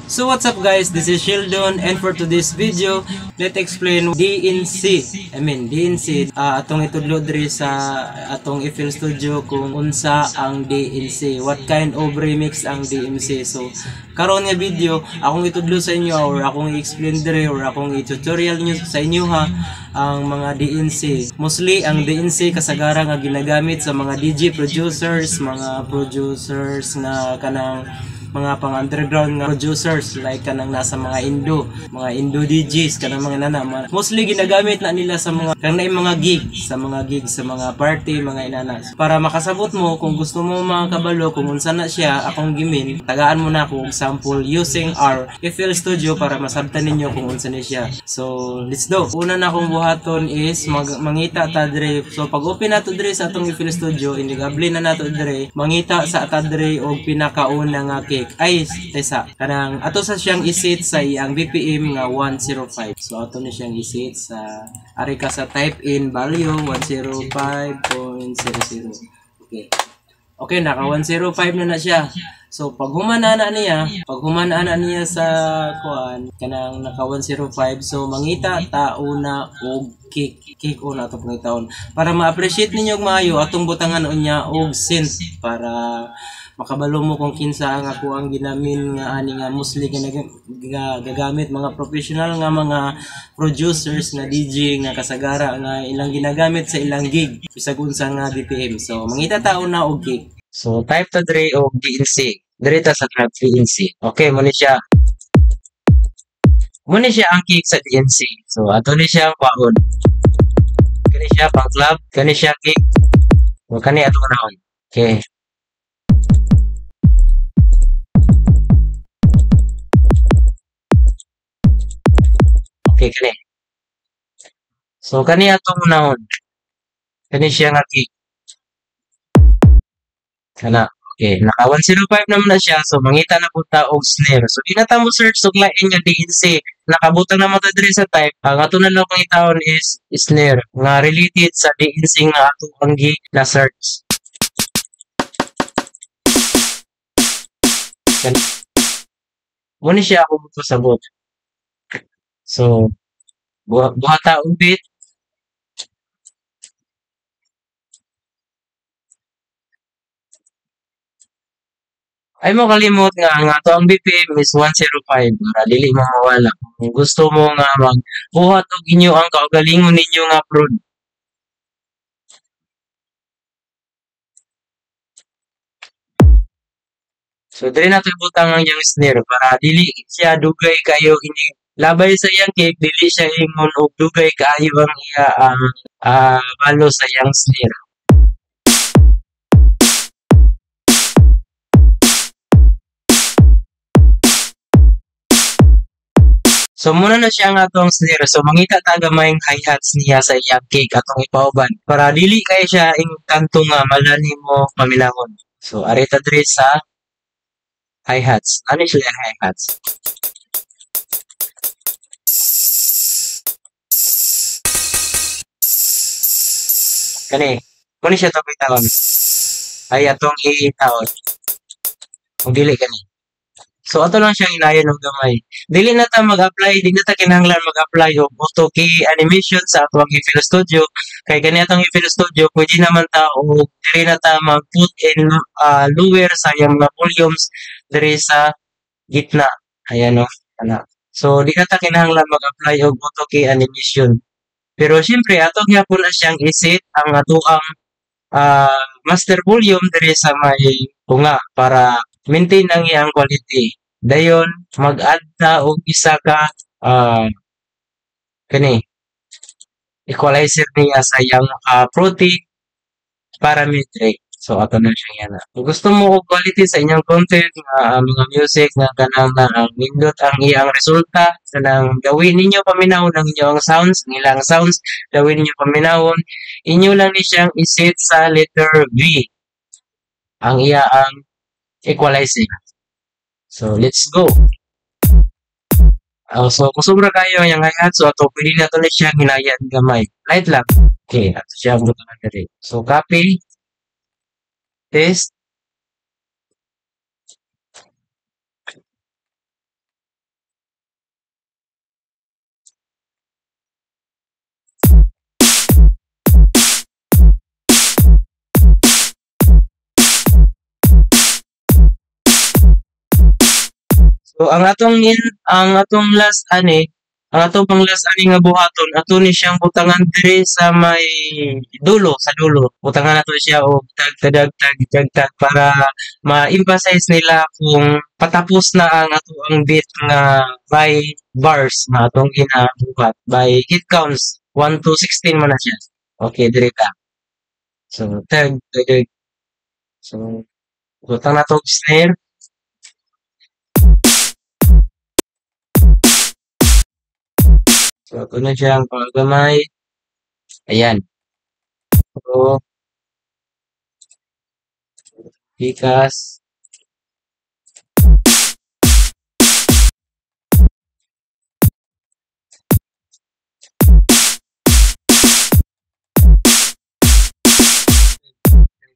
So what's up guys, this is Sheldon and for today's video, let's explain DNC. DNC, atong itudlo diri sa atong FL Studio kung unsa ang DNC. What kind of remix ang DNC. So karon nga video, akong itudlo sa inyo or akong i-explain diri or akong i-tutorial nyo sa inyo ha ang mga DNC. Mostly ang DNC kasagaran nga ginagamit sa mga DJ producers, mga producers na kanang mga pang-underground nga producers like kanang nasa mga Indo DJs kanang mga nana. Mostly ginagamit na nila sa mga kanang mga gig, sa mga party, mga inana. Para makasabot mo kung gusto mo mga kabalo kung unsa na siya akong gimin, tagaan mo na ako example using our FL Studio para masabtan ninyo kung unsa ni siya. So, let's go. Una na akong buhaton is mangita ta dire. So, pag open nato dire sa atong FL Studio, indigable na nato dire. Mangita sa ata dire og pinakauna nga cake. Ay, tesa. Kanang ato sa siyang isit sa iyang BPM nga 105. So, ato ni siyang isit sa ari ka sa type in value 105.00. Okay. Okay, naka 105 na siya. So, pag humana na niya sa kuan, kanang naka 105, so mangita tauna og cake una to pangitaon. Para ma-appreciate ninyo og maayo atong butangan unya og synth para makabalo mo kung kinsa ang ako ang ginamin nga ani nga mostly gagamit mga professional nga mga producers nga DJ nga kasagara nga ilang ginagamit sa ilang gig bisag unsa nga BPM. So mangita taon na og cake. So type ta dre og DNC. Dre ta sa type DNC. Okay mo ni siya. Mo ni siya ang cake sa DNC. So ato ni siya paon. Kani siya pang club, kani siya cake. O kani ato naon. Okay. Okay, kani. So, kani atong naon. Kani siya nga cake. Kana. Okay, naka 105 naman na siya. So, mangita na punta og snare. So, di na ta mo search og lain nga DNC. Nakabutang na mo ta diri sa type. Ang ato na lang pangitawon is snare nga related sa DNC nga ato ang na search. Kani. Muna siya ako magpasabot. So, buhata og beat. Ay mo kalimot nga ang ato ang BPM is 105 para dili mo mawala. Kung gusto mo nga magbuhat og inyo ang kaugalingon ninyo nga prod. So dili nato ibutang ang iyang snare para dili siya dugay kayo ini labay sa iyang cake dili siya ingon og dugay kaayo ang iya ang balo sa iyang snare. So muna na siya nga atong snare. So mangita ta gamayng hi-hats niya sa iyang cake atong ipauban para dili kay siya ing kanto nga malani mo pamilahon. So arita diri sa hi-hats. Ano sila hi-hats? Kani, kuni siya to bitawon. Ay atong i-taon. Kung dili kani. So ato lang siyang inayon ng gamay. Dili na ta mag-apply, di na ta kinahanglan mag-apply og auto key animation sa atong FL Studio. Kay kani atong FL Studio pwede naman ta og diri na ta mag-put in lower sa iyang mga volumes diri sa gitna. Ayan no. Ana. So di na ta kinahanglan mag-apply og auto key animation. Pero siyempre ato gyapon na siyang iset ang atoang master volume diri sa may tunga para maintain ang iyang quality. Dayon mag-add ta og isa ka kani equalizer niya sa iyang Pro-T parametric. So ato na siya yana. Kung gusto mo og quality sa inyong content nga mga music nga kanang na nindot ang iyang resulta kanang gawin ninyo paminawon ang inyong sounds, ang ilang sounds gawin ninyo paminawon. Inyo lang ni siyang iset sa letter V. Ang iya ang equalizing. So let's go. So kung sobra kayo yung hi-hat, so ato pwede na to na siya hinayan gamay. Light lang. Okay, ato siya ang butangan diri. So copy, paste, So ang atong last ani, ang atong pang last ani nga buhaton ato ni siyang butangan diri sa may dulo, sa dulo. Butangan nato siya og tag para ma-emphasize nila kung patapos na ang ato ang beat nga by bars na atong ginabuhat. By it counts 1 to 16 man na siya. Okay, diri ka. So tag. So butang nato og snare. So ato na siyang panggamay. Ayan. So pikas.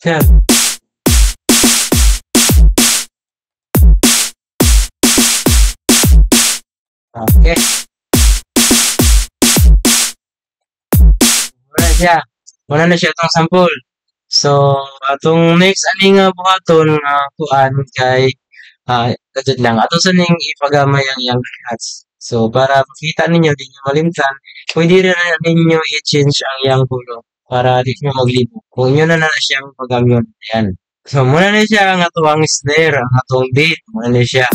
Yan. Okay. Muna na siya itong sample. So, atong next ani nga buhaton nga kuan kay kadto lang ato sa ning ipagamay ang iyang hats. So, para makita ninyo di nyo malimtan, pwede rin na ninyo i-change ang iyang kulong para di nyo maglibo. Kung inyo na siyang pagamyon. Ayan. So, muna na siya ang ato ang snare, ang atong beat. Muna na siya.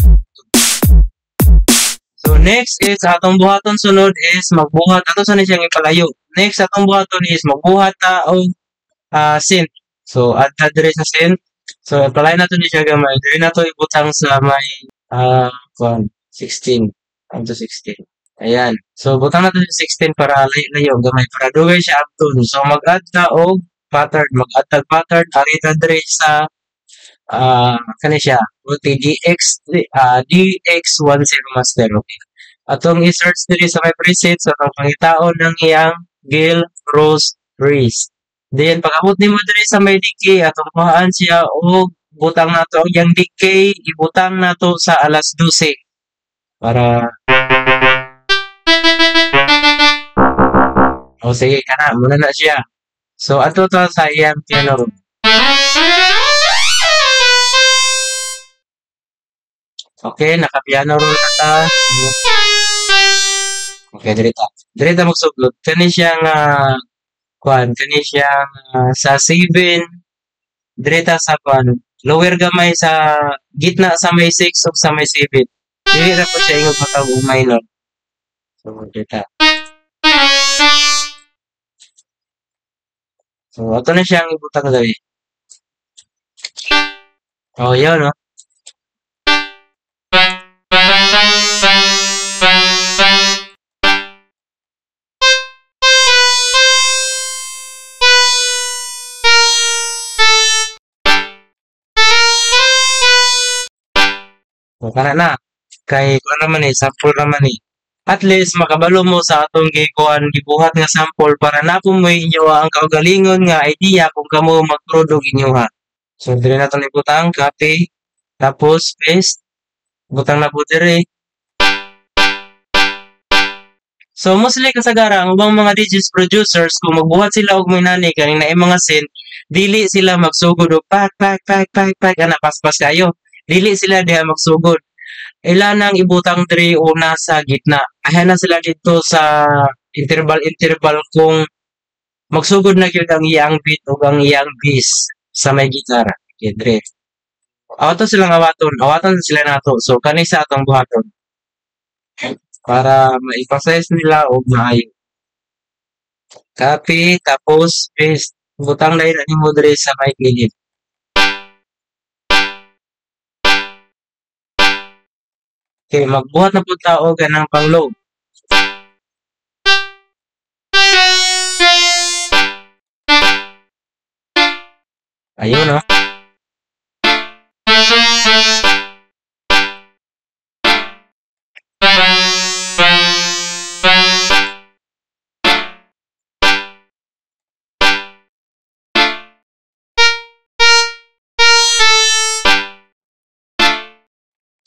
So next is atong buhaton sunod is magbuhat ato sa siyang ipalayo. Next atong buhaton is magbuhat ta og synth. So add ta diri sa synth. So apply nato ni siya gamay. Diri nato ibutang sa may kuan 16 up to 16. Ayan. So butang nato sa 16 para layo gamay para dugay siya uptune. So mag-add ta og pattern, mag-add ta pattern ari ta diri sa kani siya DX10 master. Okay. Atong i-search diri sa may preset so atong pangitaon ng iyang Gale Rose Breeze. Then pag-abot nimo diri sa may decay atong kuhaan siya og butang nato ang iyang decay ibutang nato sa alas 12 para o sige kana muna na siya. So ato to sa iyang piano room. Okay, naka-piano roll na ta. So, okay, diri ta magsuglod. Kani siyang kuan, kani siyang sa 7, diri ta sa kuan. Lower gamay sa gitna sa may 6 ug sa may 7. Dili ra po siya ingog matawag og minor. So, diri ta. So, ato na siyang ibutang dali. Oh, yun, no? O kana na. Kay kuan naman sample naman At least makabalo mo sa atong gibuhat nga sample para napumoy inyo ang kaugalingon nga idea kung kamo mag-produce inyoha. So diri na to ibutang copy tapos paste butang na po diri. So mostly kasagaran ang ubang mga DJs producers kung magbuhat sila og minani kaning naay mga synth dili sila magsugod og pak ana paspas kayo. Dili sila diha magsugod. Ilan ang ibutang diri una sa gitna. Ayan na sila dito sa interval kung magsugod na gyud ang iyang beat o ang iyang bass sa may gitara. Okay, dre. Awaton silang awaton sila nato. So kani sa atong buhaton para ma-emphasize nila og maayo. Copy tapos paste. Butang na nimo diri sa may gilid. Okay, magbuhat na po tao ganang pang-low. Ayun, no?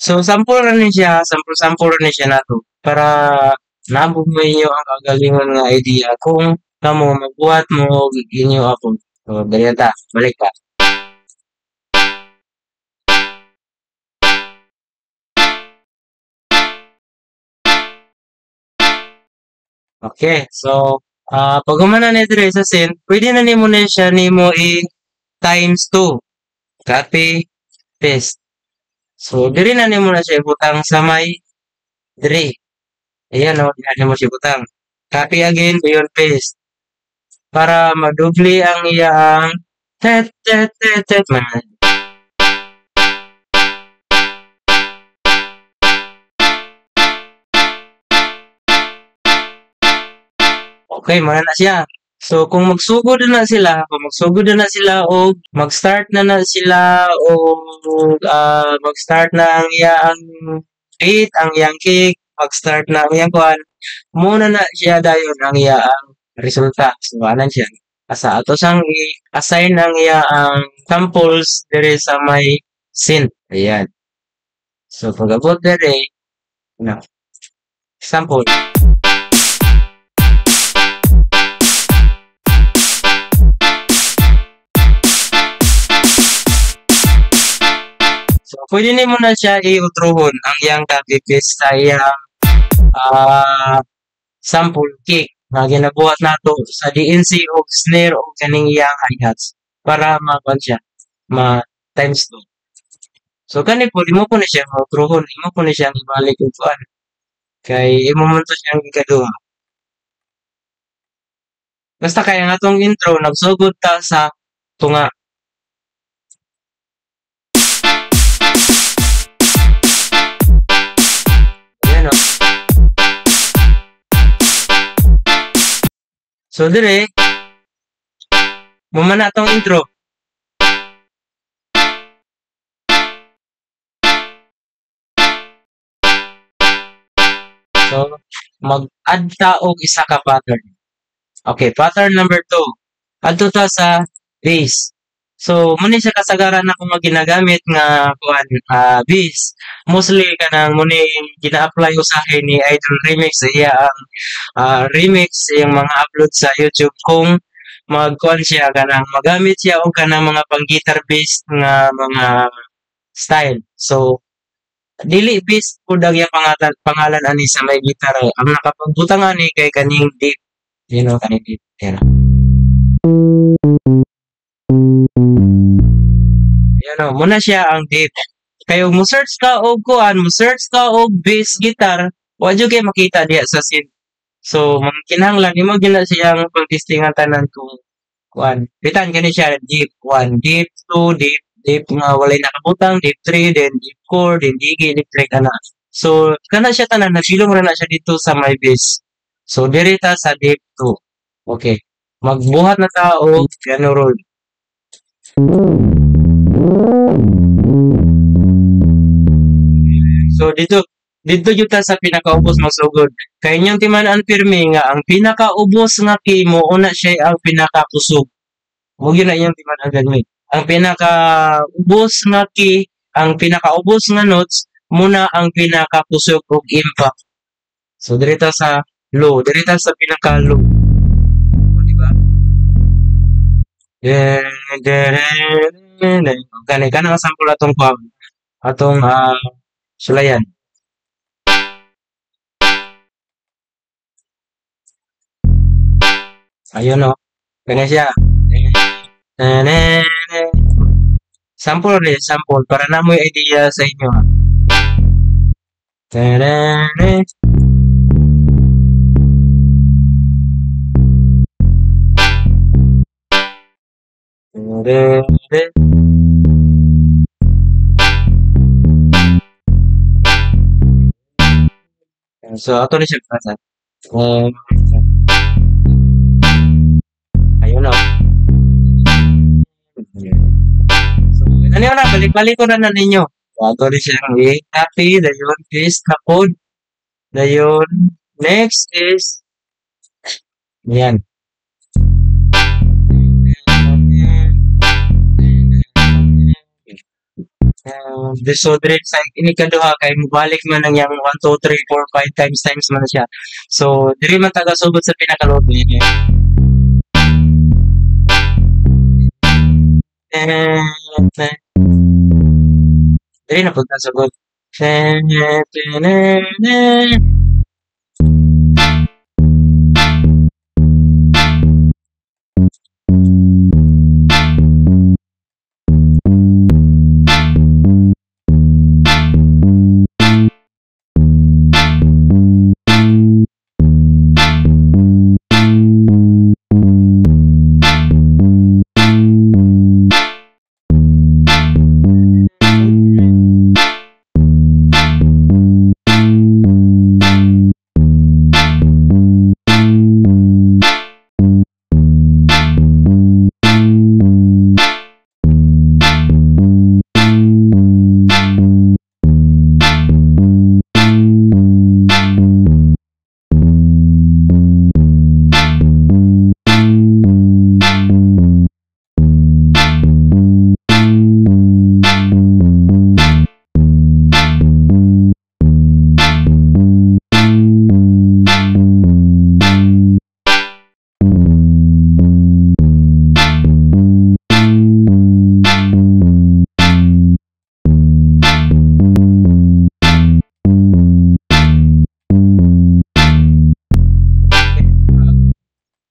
So, sample sample na siya nato para nabog mo inyo ang kagalingon nga idea kung kamo magbuhat mo og inyo ako. So, dali ta, balik ka. Okay, so pag humana na dire sa send, pwede na nimo na siya nimo i times 2. Copy, paste. So diri na nimo na siya ibutang sa may dire. Ayan o, diyan mo siya butang. Copy again, yun paste. Para madubli ang iyang tet tet tet tet man. Okay, mana na siya. So kung magsugod na sila o mag-start na sila o mag-start na ang iyang beat, ang iyang kick, mag-start na ang iyang kuan, muna na siya dayon ang iyang resulta. So anan siya. Asa ato sang i-assign ang iyang samples diri sa may synth. Ayan. So pag-abot diri, na sample. So, pwede nimo na siya i-utrohon ang iyang copy paste sa iyang sample kick na ginabuhat nato sa DNC o snare o kaning iyang hi-hats para makuan siya, ma times 2. So, kani po, imo po na siya ma-utrohon, imo po na siyang ibalik og kuan. Kay imo man to siyang ikaduha. Basta kaya nga atong intro, nagsugod ta sa tunga. Ayan o. So, dire, mumana atong intro. So, mag-add ta og isa ka pattern. Okay, pattern number 2. Adto ta sa bass. So, muna siya kasagaran na kung ginagamit nga kuan bass. Mostly kanang muna gina-apply usahay ni Idol Remix iya ang remix yung mga upload sa YouTube kung magkuan siya kanang magamit siya og kanang mga pang guitar based nga mga style. So, dili bass pud ang iyang pangalan ani sa may gitar. Ang nakapagbutang ani kay kaning deep. You know, kaning deep. Yan. Yan o, muna siya ang deep. Kayo mo-search ka og kuan, mo-search ka og bass guitar, wa jud kay makita diha sa synth. So, kinahanglan imo gina siyang pagtistingan tanan kung kuan. Bitan kani siya deep 1, deep 2, deep nga walay nakabutang, deep 3, then deep 4, then digi electric ana. So, kana siya tanan nasilong ra na siya dito sa my bass. So, diri ta sa deep 2. Okay. Magbuhat na ta og piano roll. So dito jud ta sa pinakaubos masugod. Kay inyong timan-an pirmi nga ang pinakaubos nga key mo una siya ang pinakakusog. Mo gyud na inyong timan-an gani. Ang pinakaubos nga key, ang pinakaubos nga notes muna ang pinakakusog og impact. So diri ta sa low, diri ta sa pinaka-low. Di ba? Kani kana nga sample atong sulayan. Ayun o. Ganyan siya. Sample rin, sample. Para na mo yung idea sa inyo. So, ato na siya kasa. Ayun o. So, ano yun na, balik-balik ko na ninyo. Bago rin siyang i-copy, dayon, paste na code. Dayon, next is, yan. So, dire sa inikaduha kay mubalik man ang yang 1, 2, 3, 4, 5 times man siya. So, dire man taga-subot sa pinakaluto niya. Dire na punta sa good.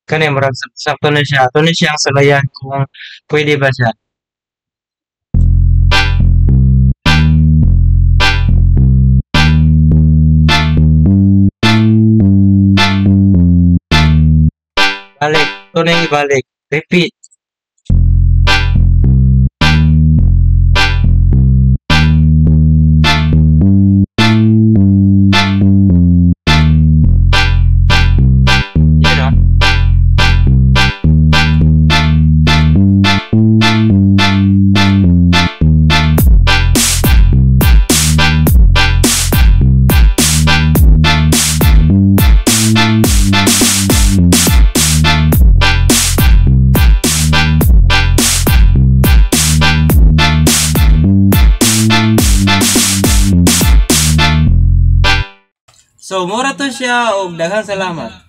Kani murag sakto na siya. Ato na siyang sulayan kung pwede ba siya. Balik. Ito na yung ibalik. Repeat. You know? So, mura to siya og daghang salamat.